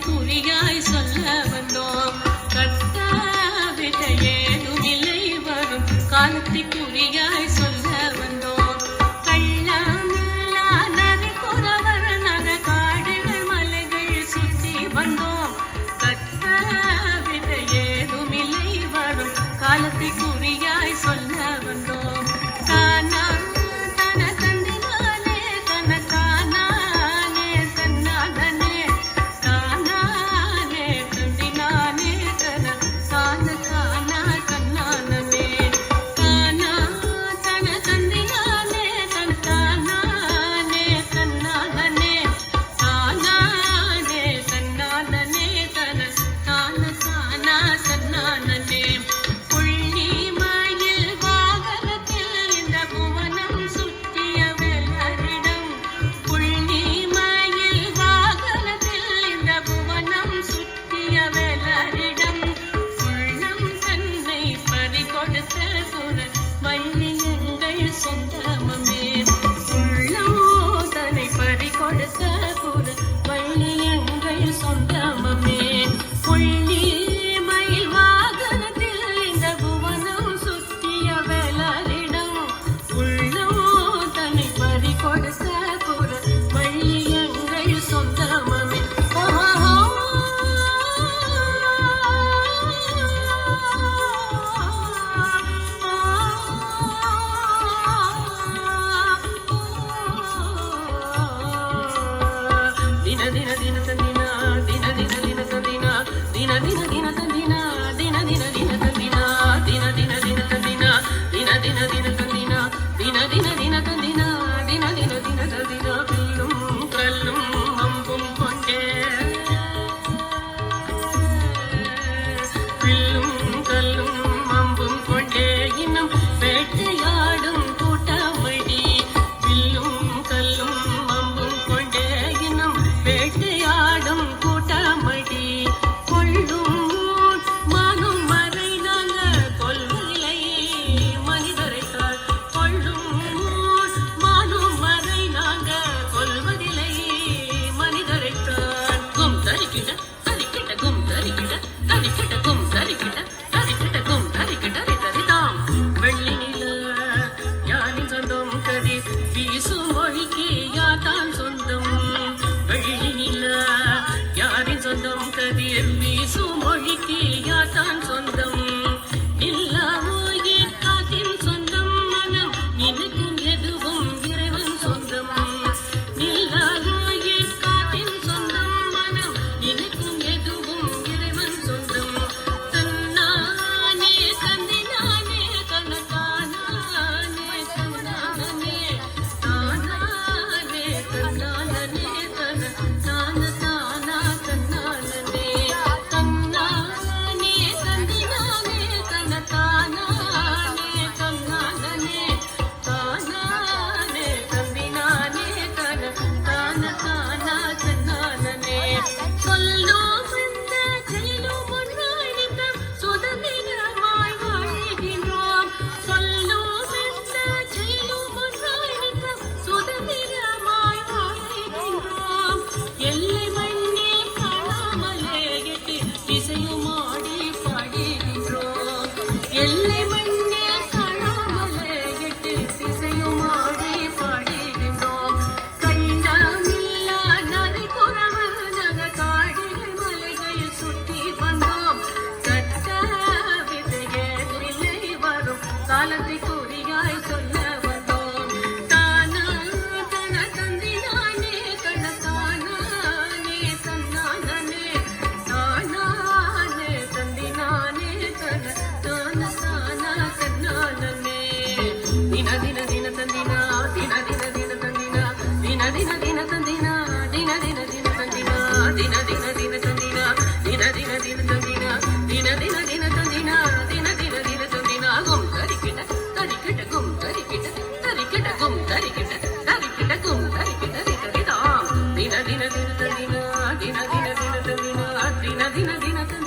குறியாய் சொல்ல வந்தோம். கத்தாவிட ஏதுமில்லை வரும் காலத்தை குறியாய் சொல்ல வந்தோம். கள்ளமில்லா நரி குறவர் நக காடுகள் மலைகள் சுற்றி வந்தோம். கத்தாவிட ஏதுமில்லை வரும் காலத்தை குறியாய் சொல்ல வந்தோம். தானா தன தந்தினாலே தனக்கானானே தன்னானே தானானே தந்தினானே தன தான தானா தன்னானே தானா தன தந்தினாலே தனக்கானானே தன்னானே தானானே தன்னானே தன தான தானா தன்னானே புள்ளி மயில் வாகனத்தில் இந்த புவனம் சுற்றிய வெள்ளரிடம். புள்ளி மயில் வாகனத்தில் இந்த புவனம் சுற்றிய வெள்ளரிடம். உள்ளம் தன்னை பறிகொடுத்த புற வள்ளி எங்கள் சொந்தமே. உள்ளம் தன்னை பறிகொடுத்த புற வள்ளி எங்கள் சொந்தமே. புள்ளி மயில் வாகனத்தில் இந்த புவனம் சுற்றிய வெள்ளரிடம். உள்ளம் தன்னை பறிகொடுத்த புற வள்ளி எங்கள் சொந்தமே. தின தின தின தந்தினா தின தின தின தந்தினா தின தின தின தந்தினா தின தின தின தந்தினா தின தின தின தந்தினா தின தின தின தந்தினா தின தின தின தந்தினா தின தின தின தந்தினா பில்லும் கல்லும் அம்பும் கொண்டே பில்லும் கல்லும் அம்பும் கொண்டே இன்னும் வேட்டையாடும் கூட்டமடி. பில்லும் கல்லும் அம்பும் கொண்டே இன்னும் வேட்டையாடும் கூட்டமடி. கொள்ளும் மானும் மறை நாங்க கொள்வதில்லை மனிதரைத்தாள். கொள்ளும் மானும் மறை நாங்க கொள்வதில்லை மனிதரைத்தாள். கும் தரிக்கிட தரிக்கிட கும் தரிக்கிட தரிக்கிட கும் தரிக்கிட தரிக்கிட கும் தரிக்கிட தரிதாம். வெள்ளி நில யானின் சொந்தம் கதிர் வீசும் மொழிக்கு யாதான் சொந்தம். வெள்ளி நில யாரின் சொந்தம் கதிர் வீசும் மொழிக்கு யாதான் சொந்தம். நில்லாமோயே காத்தின் சொந்தம் மனம் நினைக்கும் எதுவும் இறைவன் சொந்தம். நில்லாமோயே காத்தின் சொந்தம் மனம் நினைக்கும் எதுவும் இறைவன் சொந்தம். தன்னானே தந்தினானே தனக்கானானே தன்னானே தானானே தன்னானே தன தான தானா தன்னானே தன்னானே தந்தினானே தனக்கானானே தன்னானே தானானே தந்தினானே தன தான தானா தன்னானே. சொல்லும் இந்த செயலும் ஒன்றாய் நித்தம் சுதந்திரமாய் வாழ்கின்றோம். சொல்லும் இந்த செயலும் ஒன்றாய் நித்தம் சுதந்திரமாய் வாழ்கின்றோம். எல்லை மண்ணே காணாமலே எட்டி திசையும் ஆடி பாடுகின்றோம். எல்லை மண்ணே காணாமலே எட்டி திசையும் ஆடி பாடுகின்றோம். கள்ளமில்லா நரி குறவர் நக காடுகள் மலைகள் சுற்றி வந்தோம். கட்டாவிட ஏதுமில்லை வரும் காலத்தை குறியாய் சொல்ல வந்தோம். தானா தன தந்தினானே தனக்கானானே தன்னானே தானானே தந்தினானே தன தான தானா தன்னானே. தின தின தின தந்தினா தின தின தின தந்தினா தின தின தின தந்தினா தின தின தின தந்தினா தின தின தின தந்தினா தின தின தின தந்தினா தின தின தின தந்தினா தின தின தின தந்தினா. கும் தரிக்கிட தரிக்கிட கும் தரிக்கிட தரிக்கிட கும் தரிக்கிட தரிக்கிட கும் தரிக்கிட தரிதாம். தின தின தின தந்தினா தின தின தின தந்தினா தின தின தின தந்தினா